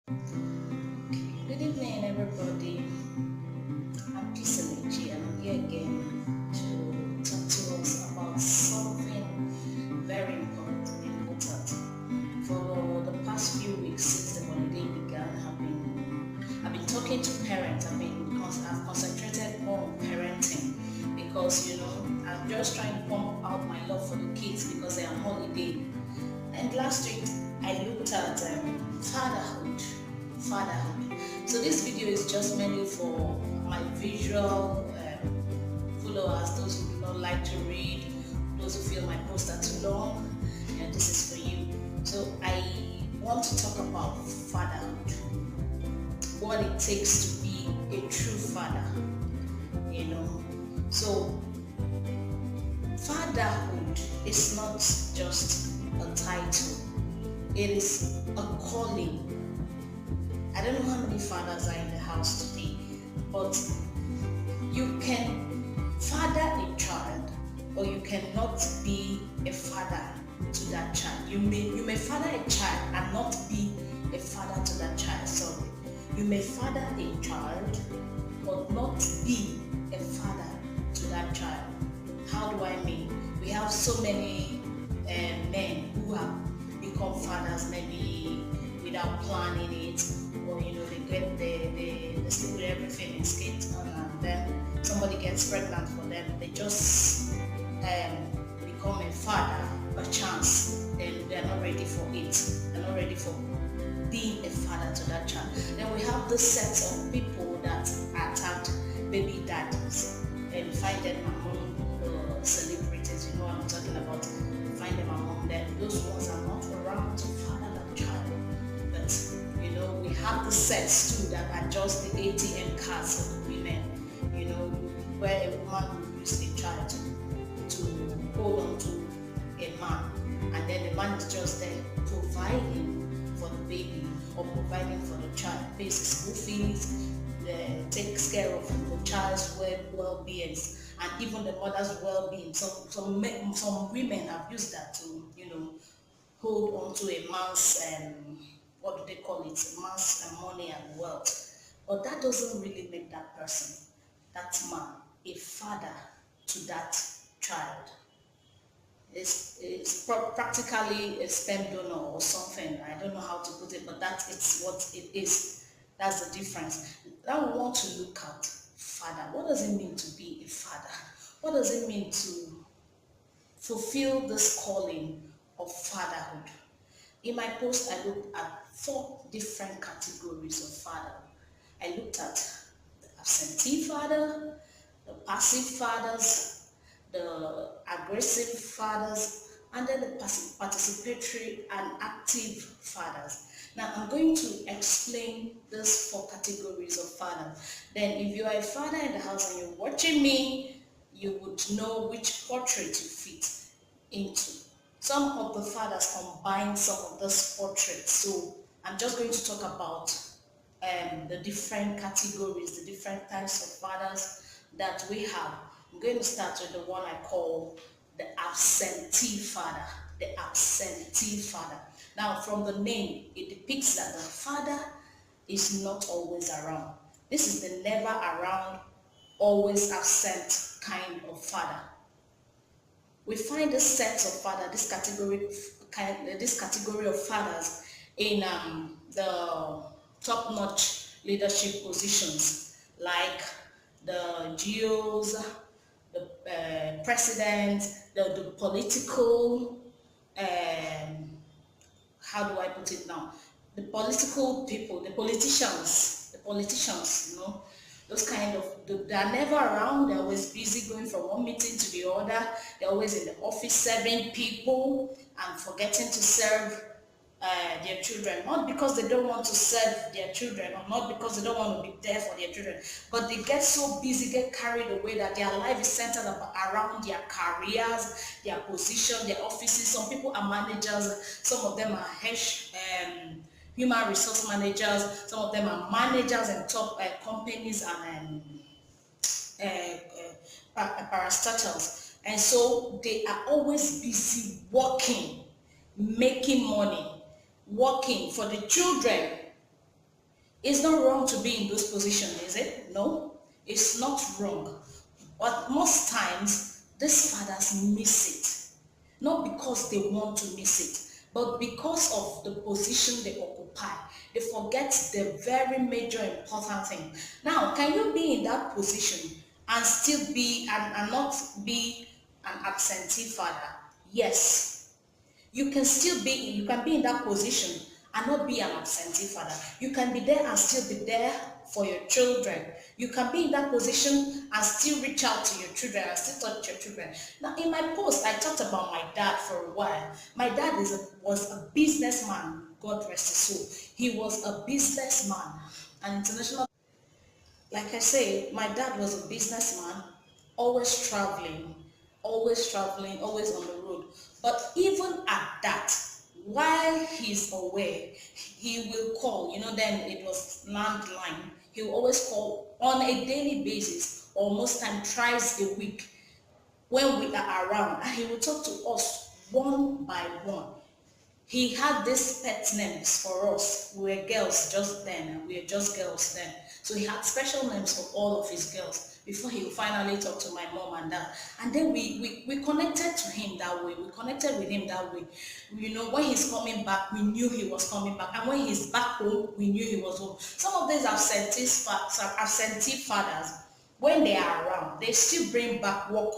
Good evening, everybody. I'm Kiselechi, and I'm here again to talk to us about something very important. For the past few weeks since the holiday began, I've been talking to parents. I've concentrated more on parenting because I'm just trying to pump out my love for the kids because they're on holiday. And last week I looked at fatherhood. Fatherhood. So this video is just mainly for my visual followers, those who do not like to read, those who feel my posts are too long. And this is for you. So I want to talk about fatherhood, what it takes to be a true father. So fatherhood is not just a title, it is a calling. I don't know how many fathers are in the house today, but you can father a child or you cannot be a father to that child. You may father a child and not be a father to that child. Sorry. You may father a child but not be a father to that child. How do I mean? We have so many men who have become fathers maybe without planning it, or they sleep with everything in skate on, and then somebody gets pregnant for them. They just become a father by chance. Then they're not ready for it. They're not ready for being a father to that child. Then we have this set of people that are tagged baby daddies and find them among celebrities. You know what I'm talking about. Find them among them. Those ones are not around to father that child. But we have the sets too that are just the ATM cards for the women. Where a woman will use a child to hold on to a man, and then the man is just there providing for the baby or providing for the child, pays the school fees, takes care of the child's well-being and even the mother's well-being. Some women have used that to hold on to a man's what do they call it? Man's money and wealth. But that doesn't really make that person, that man, a father to that child. It's practically a sperm donor or something. I don't know how to put it, but it's what it is. That's the difference. Now we want to look at father. What does it mean to be a father? What does it mean to fulfill this calling of fatherhood? In my post, I looked at 4 different categories of father. I looked at the absentee father, the passive fathers, the aggressive fathers, and then the participatory and active fathers. Now I'm going to explain these 4 categories of fathers. Then if you are a father in the house and you're watching me, you would know which portrait you fit into. Some of the fathers combine some of those portraits. So I'm just going to talk about the different categories, the different types of fathers that we have. I'm going to start with the one I call the absentee father. The absentee father. Now, from the name, it depicts that the father is not always around. This is the never around, always absent kind of father. We find this set of father, this category of fathers in the top-notch leadership positions, like the GOs, the president, the political, how do I put it now? The political people, the politicians, those kind of, they're never around. They're always busy going from one meeting to the other. They're always in the office serving people and forgetting to serve their children. Not because they don't want to serve their children, or not because they don't want to be there for their children, but they get so busy, get carried away that their life is centered around their careers, their position, their offices. Some people are managers, some of them are human resource managers, some of them are managers in top companies and parastatals. And so they are always busy working, making money, working for the children, It's not wrong to be in those positions, is it? No, it's not wrong. But most times, these fathers miss it. Not because they want to miss it, but because of the position they occupy. They forget the very major important thing. Now, can you be in that position and still be and not be an absentee father? Yes, you can be in that position and not be an absentee father. You can be there and still be there for your children. You can be in that position and still reach out to your children and still touch your children. Now, in my post, I talked about my dad for a while. My dad was a businessman. God rest his soul. He was a businessman, an international. Like I say, my dad was a businessman, always traveling, always on the road. But even at that, while he's away, he will call. Then it was landline. He will always call on a daily basis, or most time thrice a week when we are around, and he will talk to us one by one. He had these pet names for us. We were girls just then, and we were just girls then. So he had special names for all of his girls before he would finally talk to my mom and dad. And then we connected to him that way. We connected with him that way. When he's coming back, we knew he was coming back. And when he's back home, we knew he was home. Some of these absentee fathers, when they are around, they still bring back work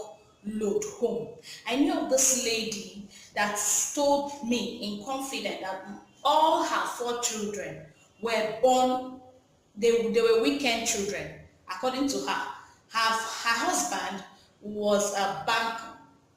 load home. I knew of this lady that told me in confidence that all her 4 children were born, they were weekend children, according to her. Her husband was a bank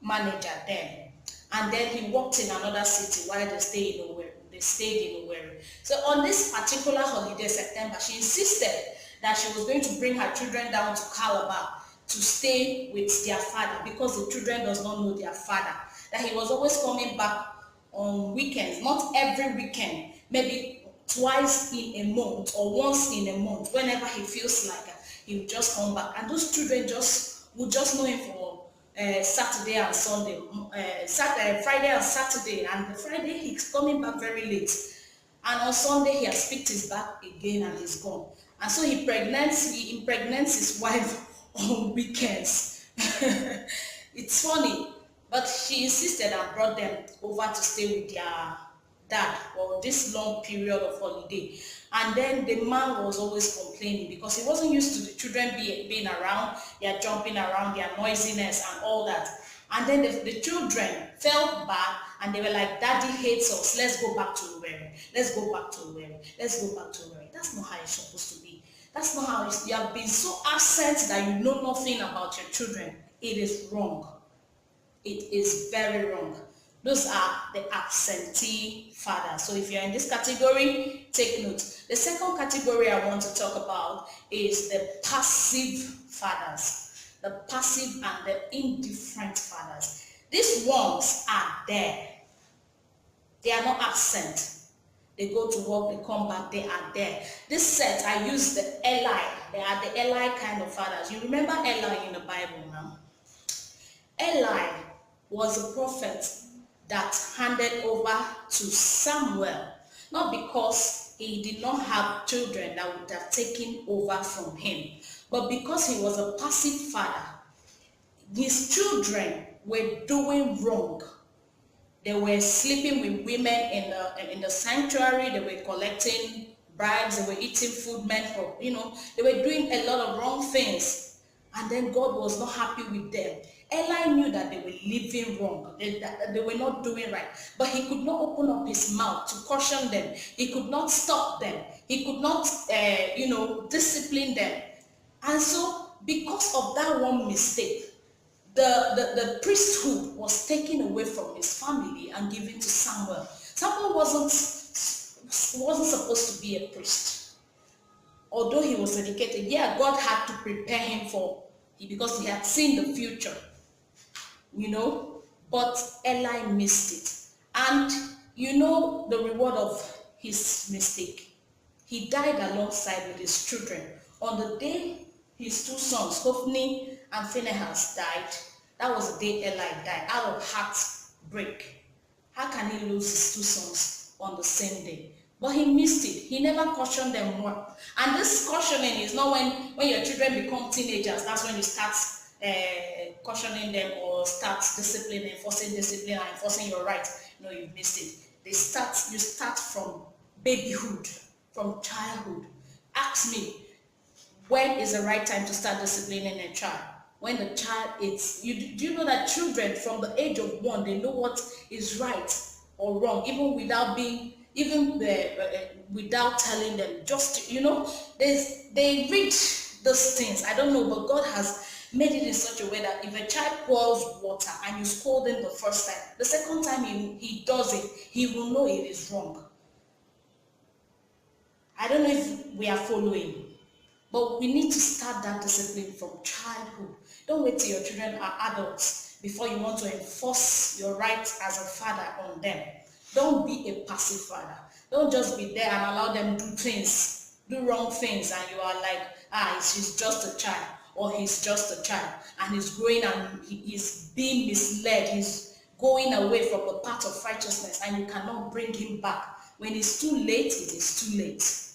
manager then, and then he worked in another city while they stayed in Owerri. So on this particular holiday, September, she insisted that she was going to bring her children down to Calabar to stay with their father, because the children does not know their father. That he was always coming back on weekends, not every weekend, maybe twice in a month or once in a month. Whenever he feels like it, he will just come back, and those children would just know him for Saturday and Sunday, Friday and Saturday, and the Friday he's coming back very late, and on Sunday he has picked his bag again and he's gone. And so he impregnates his wife on weekends. It's funny, but she insisted and brought them over to stay with their dad for this long period of holiday. And then the man was always complaining because he wasn't used to the children being around, their jumping around, their noisiness and all that. And then the children felt bad and they were like, Daddy hates us, let's go back to Owerri, let's go back to Owerri, let's go back to Owerri. That's not how it's supposed to be. That's not how you have been so absent that you know nothing about your children. It is wrong. It is very wrong. Those are the absentee fathers. So if you're in this category, take note. The second category I want to talk about is the passive fathers. The passive and the indifferent fathers. These ones are there. They are not absent. They go to work, they come back, they are there. This set, I use the Eli. They are the Eli kind of fathers. You remember Eli in the Bible now? Eli was a prophet that handed over to Samuel, not because he did not have children that would have taken over from him, but because he was a passive father. His children were doing wrong. They were sleeping with women in the sanctuary. They were collecting bribes. They were eating food meant for, they were doing a lot of wrong things. And then God was not happy with them. Eli knew that they were living wrong. They were not doing right. But he could not open up his mouth to caution them. He could not stop them. He could not, discipline them. And so, because of that one mistake, the priesthood was taken away from his family and given to Samuel. Samuel wasn't supposed to be a priest. Although he was educated, God had to prepare him because he had seen the future. But Eli missed it. And the reward of his mistake. He died alongside with his children. On the day his 2 sons, Hophni and Phinehas, died, that was the day Eli died, out of heartbreak. How can he lose his 2 sons on the same day? But he missed it. He never cautioned them more. And this cautioning is not when your children become teenagers. That's when you start cautioning them or start discipline, enforcing discipline and enforcing your rights. No, you've missed it. You start from babyhood, from childhood. Ask me, when is the right time to start disciplining a child? When the child is, do you know that children from the age of 1, they know what is right or wrong, even without being, without telling them, just, they read those things. I don't know, but God has made it in such a way that if a child pours water and you scold him the first time, the second time he does it, he will know it is wrong. I don't know if we are following. But we need to start that discipline from childhood. Don't wait till your children are adults before you want to enforce your rights as a father on them. Don't be a passive father. Don't just be there and allow them do wrong things, and you are like, he's just a child, or he's just a child, and he's growing and he's being misled. He's going away from the path of righteousness, and you cannot bring him back. When it's too late, it is too late.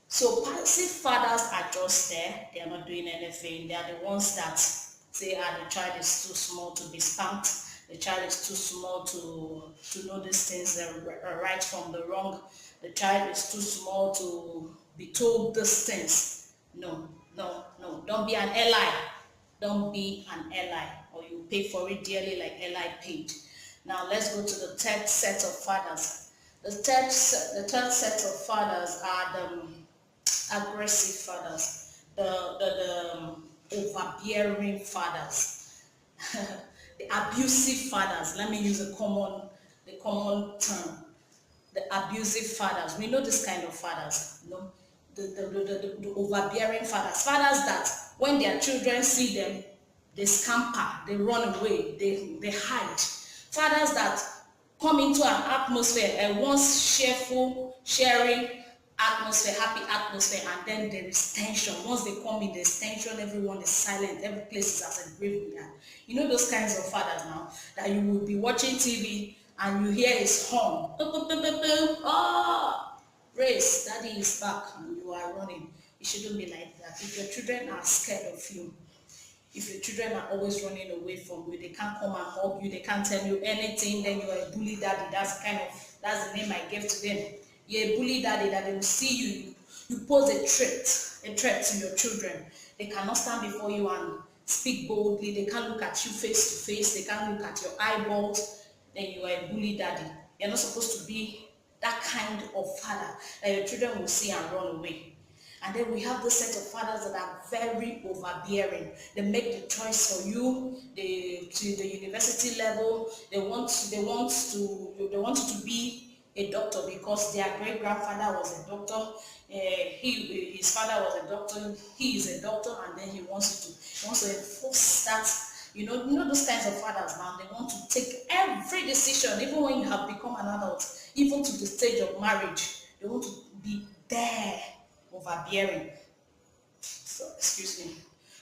So passive fathers are just there. They are not doing anything. They are the ones that say, the child is too small to be spanked. The child is too small to know these things, the right from the wrong. The child is too small to be told these things. No. Don't be an ally. Don't be an ally, or you pay for it dearly like Eli paid. Now let's go to the third set of fathers. The third set of fathers are the aggressive fathers, the overbearing fathers, the abusive fathers. Let me use the common term, the abusive fathers. We know this kind of fathers, the overbearing fathers that when their children see them, they scamper, they run away, they hide. Fathers that come into an atmosphere, a once cheerful, sharing atmosphere, happy atmosphere, and then there is tension. Once they come in, there's tension, everyone is silent, every place is as a graveyard. You know those kinds of fathers now, that you will be watching TV and you hear his horn. Race, daddy is back, and you are running. It shouldn't be like that. If your children are scared of you, if your children are always running away from you, they can't come and hug you, they can't tell you anything, then you are a bully daddy. That's the name I gave to them. You're a bully daddy, that they will see you pose a threat to your children. They cannot stand before you and speak boldly. They can't look at you face to face. They can't look at your eyeballs. Then you are a bully daddy. You're not supposed to be that kind of father that your children will see and run away. And then we have this set of fathers that are very overbearing. They make the choice for you. To the university level, they want you to be a doctor because their great grandfather was a doctor. His father was a doctor. He is a doctor, and then he wants to enforce that. You know those kinds of fathers now. They want to take every decision, even when you have become an adult, even to the stage of marriage. They want to be there. Overbearing. So, excuse me.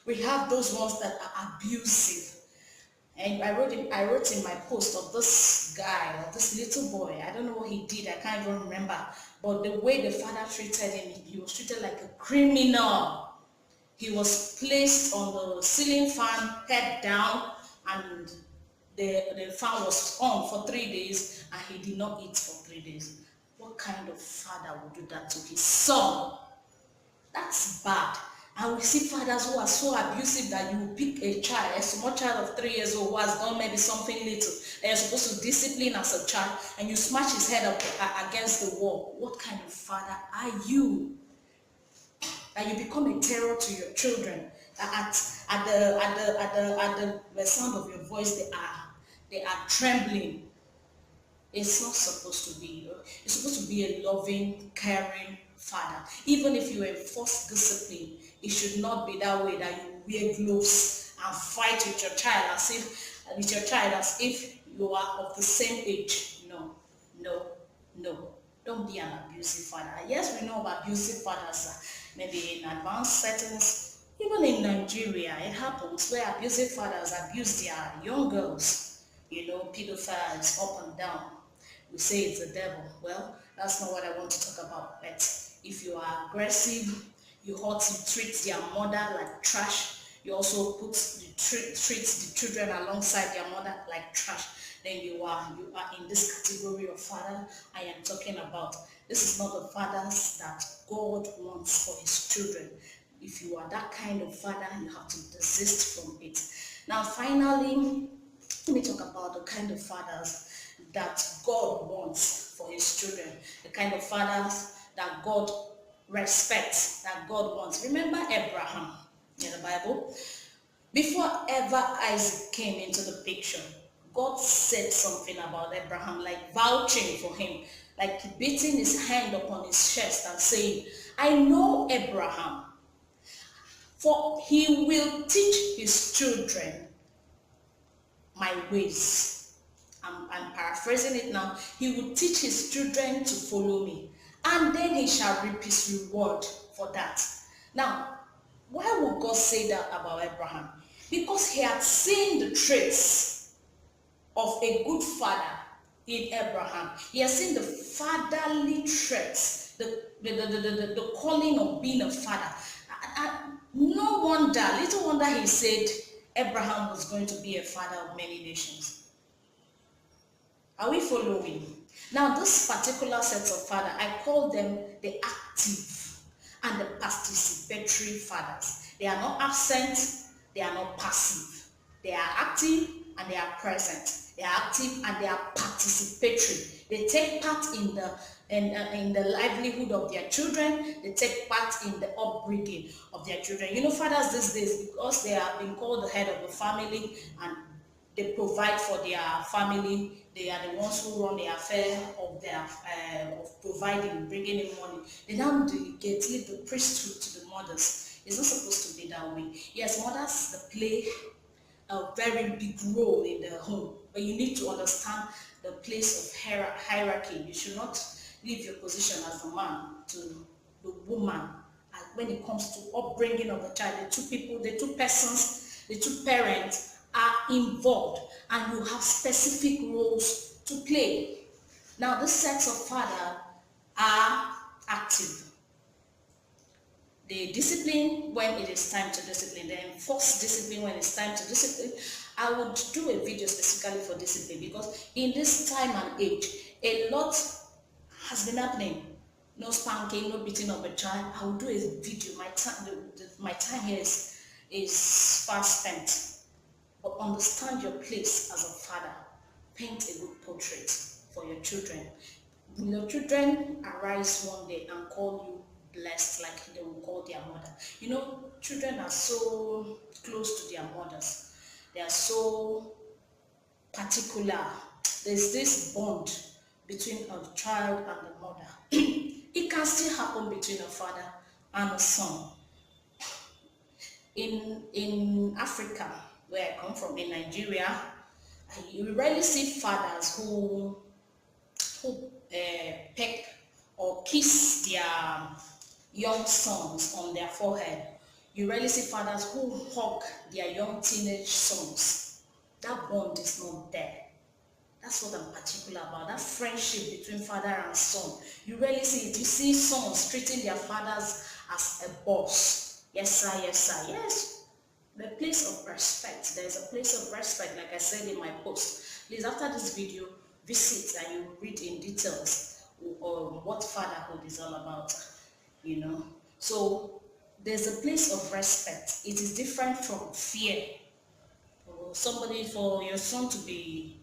We have those ones that are abusive. And I wrote in my post of this guy, or this little boy. I don't know what he did. I can't even remember. But the way the father treated him, he was treated like a criminal. He was placed on the ceiling fan, head down, and the fan was on for 3 days, and he did not eat for 3 days. What kind of father would do that to his son? That's bad. And we see fathers who are so abusive that you will pick a small child of 3 years old who has done maybe something little that you're supposed to discipline as a child, and you smash his head up against the wall. What kind of father are you? That you become a terror to your children. At the sound of your voice, they are trembling. It's not supposed to be. It's supposed to be a loving, caring father. Even if you enforce discipline, it should not be that way, that you wear gloves and fight with your child as if you are of the same age. No. Don't be an abusive father. Yes, we know about abusive fathers, maybe in advanced settings. Even in Nigeria, it happens where abusive fathers abuse their young girls. Pedophiles up and down. We say it's the devil. Well, That's not what I want to talk about. But if you are aggressive, you treat their mother like trash, you also treat the children alongside their mother like trash, then you are in this category of father I am talking about. This is not the fathers that God wants for his children. If you are that kind of father, you have to desist from it. Now, finally, let me talk about the kind of fathers that God wants for his children, the kind of fathers that God respects, that God wants. Remember Abraham in the Bible? Before ever Isaac came into the picture, God said something about Abraham, like vouching for him, like beating his hand upon his chest and saying, I know Abraham, for he will teach his children my ways. I'm paraphrasing it now. He will teach his children to follow me, and then he shall reap his reward for that. Now, why would God say that about Abraham? Because he had seen the traits of a good father in Abraham. He has seen the fatherly traits, the calling of being a father. No wonder, little wonder he said Abraham was going to be a father of many nations. Are we following? Now, this particular set of father, I call them the active and the participatory fathers. They are not absent, they are not passive. They are active and they are present. They are active and they are participatory. They take part in the livelihood of their children. They take part in the upbringing of their children. You know, fathers these days, because they are being called the head of the family and they provide for their family. They are the ones who run the affair of their of providing, bringing in money. They now leave the priesthood to the mothers. It's not supposed to be that way. Yes, mothers play a very big role in the home, but you need to understand the place of hierarchy. You should not leave your position as a man to the woman. And when it comes to upbringing of the child, the two persons, the two parents are involved, and you have specific roles to play. Now, the sets of father are active. They discipline when it is time to discipline. They enforce discipline when it's time to discipline. I would do a video specifically for discipline because in this time and age, a lot has been happening. No spanking, no beating of a child. I will do a video. My time here is fast spent. But understand your place as a father. Paint a good portrait for your children. Will your children arise one day and call you blessed like they will call their mother? You know, children are so close to their mothers. They are so particular. There's this bond between a child and the mother. It can still happen between a father and a son. In Africa, where I come from, in Nigeria, you rarely see fathers who peck or kiss their young sons on their forehead. You rarely see fathers who hug their young teenage sons. That bond is not there. That's what I'm particular about, that friendship between father and son. You rarely see it. You see sons treating their fathers as a boss. Yes, sir, yes, sir, yes. The place of respect. There's a place of respect, like I said in my post. Please, after this video, visit and you read in details what fatherhood is all about, you know. So, there's a place of respect. It is different from fear. For your son to be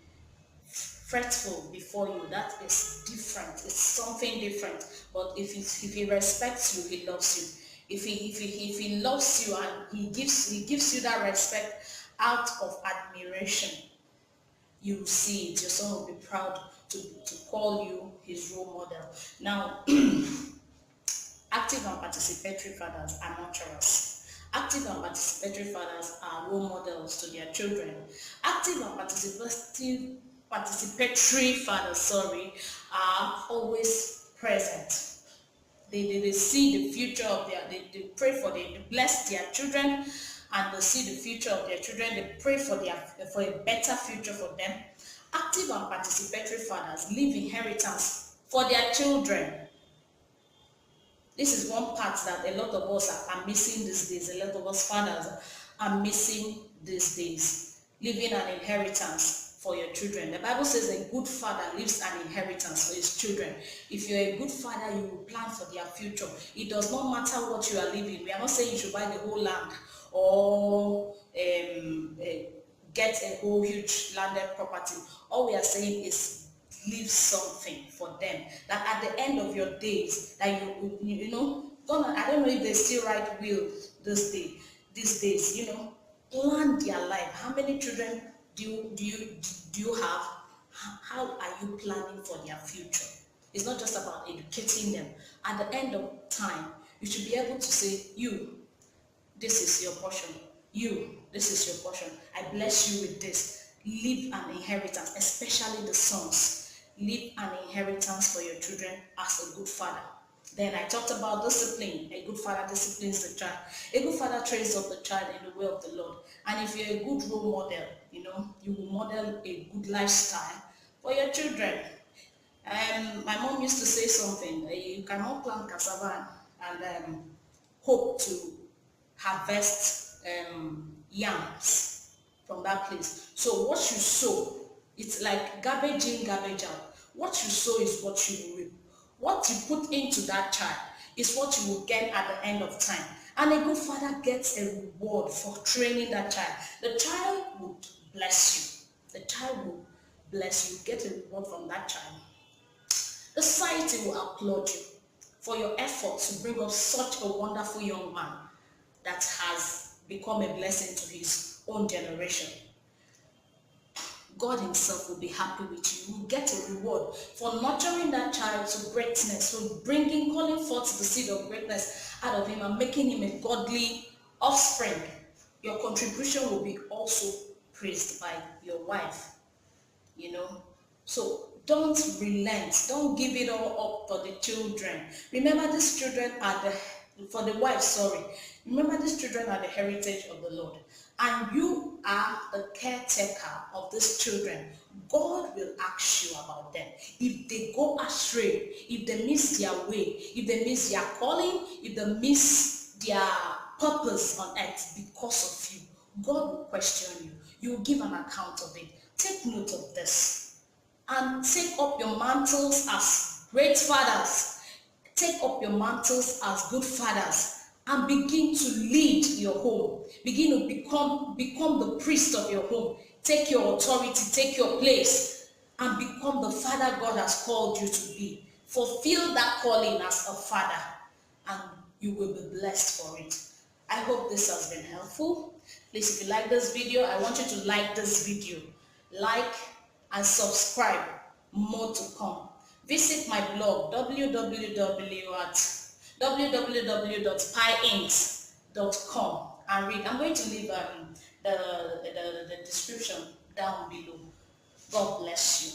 fretful before you, that is different. It's something different. But if he respects you, he loves you. If he loves you and he gives you that respect out of admiration, you see it. Your son will be proud to call you his role model. Now, active and participatory fathers are nurturers. Active and participatory fathers are role models to their children. Active and participatory fathers, are always present. They see the future of they pray for they bless their children, and they see the future of their children. They pray for a better future for them. Active and participatory fathers leave inheritance for their children. This is one part that a lot of us are missing these days. A lot of us fathers are missing these days. Leaving an inheritance for your children. The Bible says a good father leaves an inheritance for his children. If you're a good father, you will plan for their future. It does not matter what you are leaving. We are not saying you should buy the whole land or get a whole huge landed property. All we are saying is leave something for them, that at the end of your days, that you know, I don't know if they still write will these days, you know, plan their life. How many children do you have? How are you planning for their future? It's not just about educating them. At the end of time, you should be able to say, you, this is your portion. You, this is your portion. I bless you with this. Leave an inheritance, especially the sons. Leave an inheritance for your children as a good father. Then I talked about discipline. A good father disciplines the child. A good father trains up the child in the way of the Lord. And if you're a good role model, you know, you will model a good lifestyle for your children. My mom used to say something, you cannot plant cassava and hope to harvest yams from that place. So what you sow, it's like garbage in, garbage out. What you sow is what you will reap. What you put into that child is what you will get at the end of time. And a good father gets a reward for training that child. The child would bless you. The child will bless you. Get a reward from that child. The society will applaud you for your efforts to bring up such a wonderful young man that has become a blessing to his own generation. God himself will be happy with you. You will get a reward for nurturing that child to greatness, for calling forth the seed of greatness out of him and making him a godly offspring. Your contribution will be also praised by your wife, you know. So don't relent. Don't give it all up for the children. Remember, these children are for the wife, sorry. Remember, these children are the heritage of the Lord. And you are the caretaker of these children. God will ask you about them. If they go astray, if they miss their way, if they miss their calling, if they miss their purpose on earth because of you, God will question you. You will give an account of it. Take note of this. And take up your mantles as great fathers. Take up your mantles as good fathers. And begin to lead your home. Begin to become the priest of your home. Take your authority, take your place, and become the father God has called you to be. Fulfill that calling as a father, and you will be blessed for it. I hope this has been helpful. Please, if you like this video, I want you to like this video. Like and subscribe. More to come. Visit my blog www.pieinks.com and read. I'm going to leave the description down below. God bless you.